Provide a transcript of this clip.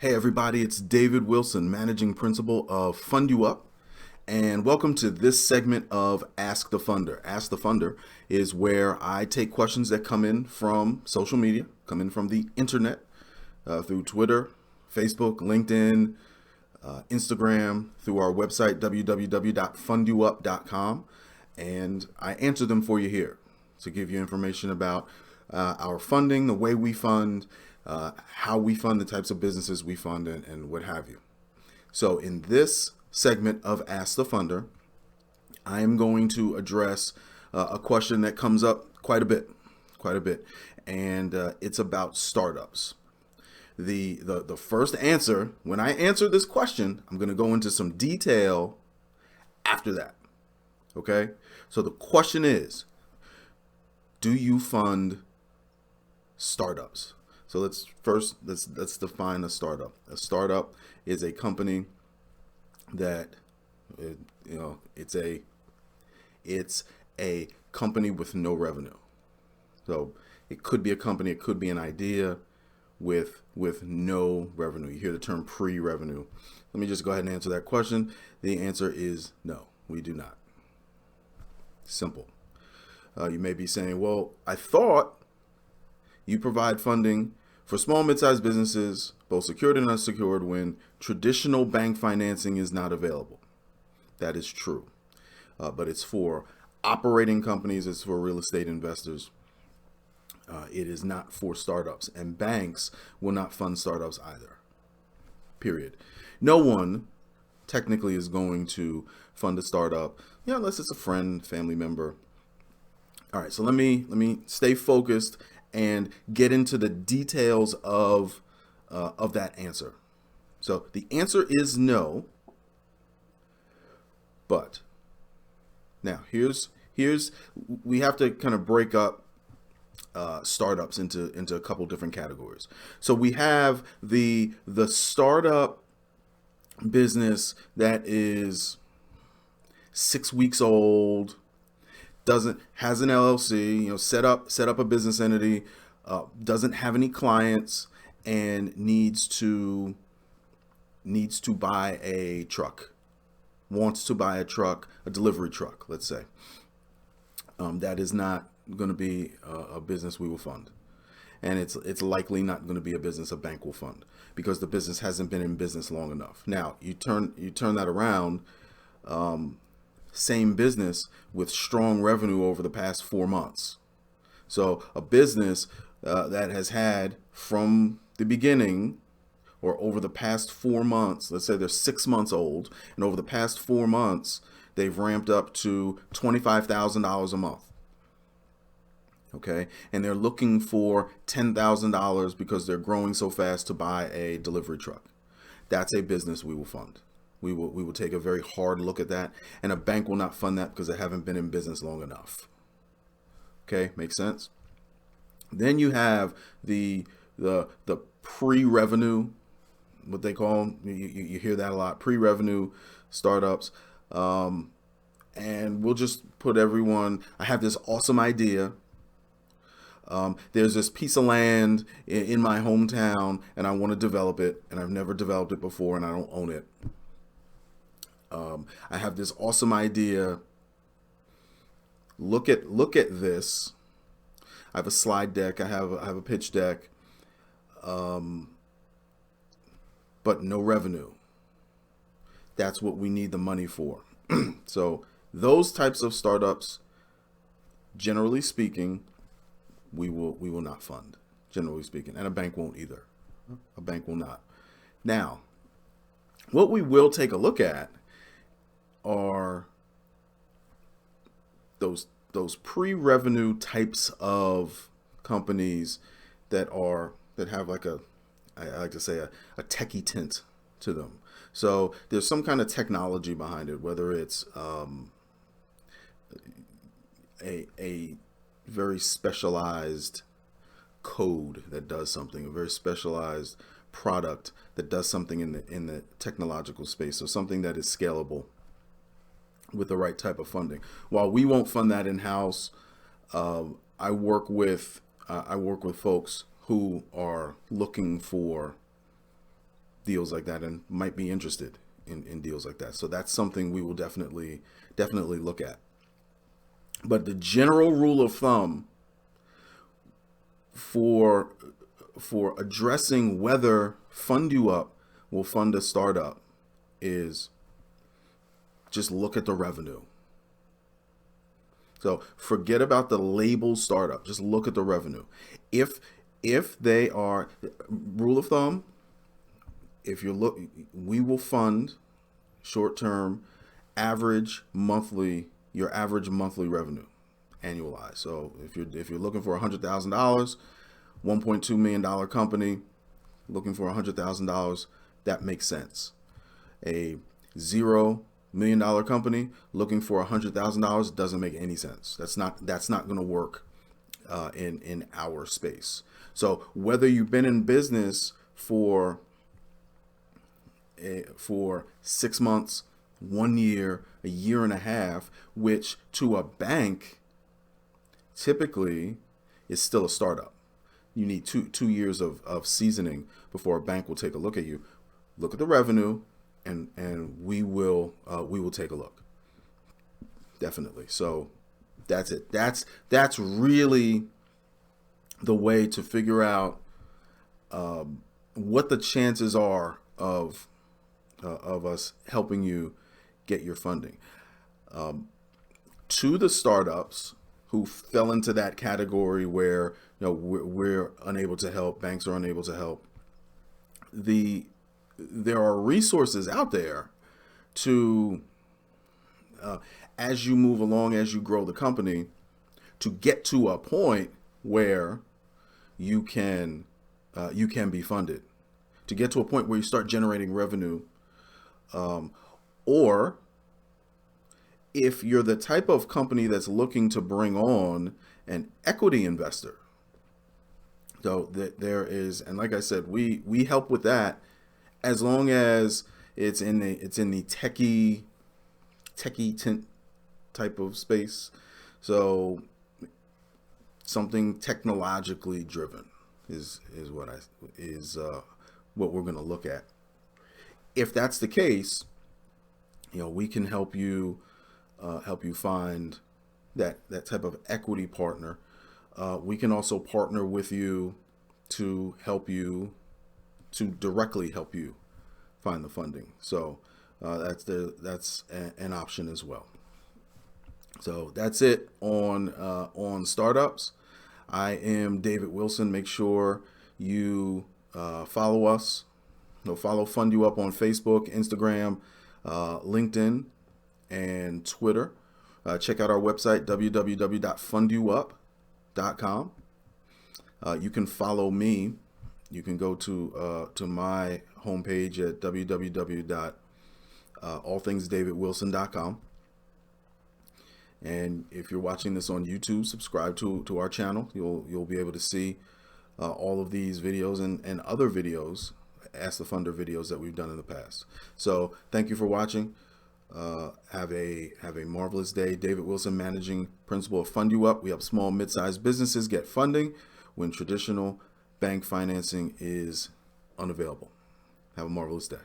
Hey everybody, it's David Wilson, Managing Principal of Fund You Up, and welcome to this segment of Ask the Funder. Ask the Funder is where I take questions that come in from social media, come in from the internet, through Twitter, Facebook, LinkedIn, Instagram, through our website, www.fundyouup.com, and I answer them for you here to give you information about our funding, the way we fund, how we fund, the types of businesses we fund, and what have you. So in this segment of Ask the Funder, I am going to address a question that comes up quite a bit, and it's about startups. The first answer, when I answer this question, I'm going to go into some detail after that. Okay? So the question is, do you fund startups? So let's define a startup. A startup is a company that it's a company with no revenue. So it could be a company, it could be an idea with no revenue. You hear the term pre-revenue. Let me just go ahead and answer that question. The answer is no, we do not. Simple. You may be saying, well, I thought you provide funding for small, mid-sized businesses, both secured and unsecured, when traditional bank financing is not available. That is true. But it's for operating companies, it's for real estate investors. It is not for startups. And banks will not fund startups either. Period. No one technically is going to fund a startup, unless it's a friend, family member. All right, so let me stay focused and get into the details of that answer. So the answer is no, but now here's we have to kind of break up startups into a couple different categories. So we have the startup business that is 6 weeks old, has an LLC, set up a business entity, doesn't have any clients, and needs to buy a truck, wants to buy a truck, a delivery truck, let's say. That is not going to be a business we will fund, and it's likely not going to be a business a bank will fund, because the business hasn't been in business long enough. Now you turn that around. Same business with strong revenue over the past 4 months. So a business that has had from the beginning, or over the past 4 months, let's say they're 6 months old, and over the past 4 months, they've ramped up to $25,000 a month. Okay, and they're looking for $10,000 because they're growing so fast to buy a delivery truck. That's a business we will fund. We will take a very hard look at that, and a bank will not fund that because they haven't been in business long enough. Okay, makes sense? Then you have the pre-revenue, what they call them. You hear that a lot, pre-revenue startups. And we'll just put everyone, I have this awesome idea. There's this piece of land in my hometown, and I want to develop it, and I've never developed it before, and I don't own it. I have this awesome idea. Look at this. I have a slide deck. I have a pitch deck, but no revenue. That's what we need the money for. So those types of startups, generally speaking, we will not fund. Generally speaking, and a bank won't either. A bank will not. Now, what we will take a look at are those pre-revenue types of companies that have like I like to say a techie tint to them. So there's some kind of technology behind it, whether it's a very specialized code that does something, a very specialized product that does something in the technological space, so something that is scalable with the right type of funding. While we won't fund that in-house, I work with folks who are looking for deals like that and might be interested in deals like that. So that's something we will definitely look at. But the general rule of thumb for addressing whether Fund You Up will fund a startup is just look at the revenue. So forget about the label startup. Just look at the revenue. If they are, rule of thumb, if you look, we will fund short-term your average monthly revenue annualized. So if you're looking for $100,000, $1.2 million company, looking for $100,000, that makes sense. A $0 million company looking for $100,000 doesn't make any sense. That's not going to work in our space. So whether you've been in business for 6 months, 1 year, a year and a half, which to a bank typically is still a startup. You need two years of seasoning before a bank will take a look at you. Look at the revenue, and we will take a look. Definitely. So that's it. That's really the way to figure out what the chances are of us helping you get your funding. To the startups who fell into that category where we're unable to help, banks are unable to help, there are resources out there to as you move along, as you grow the company, to get to a point where you can be funded, to get to a point where you start generating revenue, or if you're the type of company that's looking to bring on an equity investor. So there is, and like I said, we help with that as long as it's in the techie type of space. So something technologically driven is what we're going to look at. If that's the case, we can help you find that type of equity partner. We can also partner with you to directly help you find the funding. So that's an option as well. So that's it on startups. I am David Wilson. Make sure you follow us. Follow Fund You Up on Facebook, Instagram, LinkedIn, and Twitter. Check out our website, www.fundyouup.com. You can follow me. You can go to my homepage at www.allthingsdavidwilson.com. And if you're watching this on YouTube, subscribe to our channel. You'll be able to see all of these videos and other videos, Ask the Funder videos that we've done in the past. So thank you for watching. Have a marvelous day. David Wilson, Managing Principal of Fund You Up. We help small, mid-sized businesses get funding when traditional bank financing is unavailable. Have a marvelous day.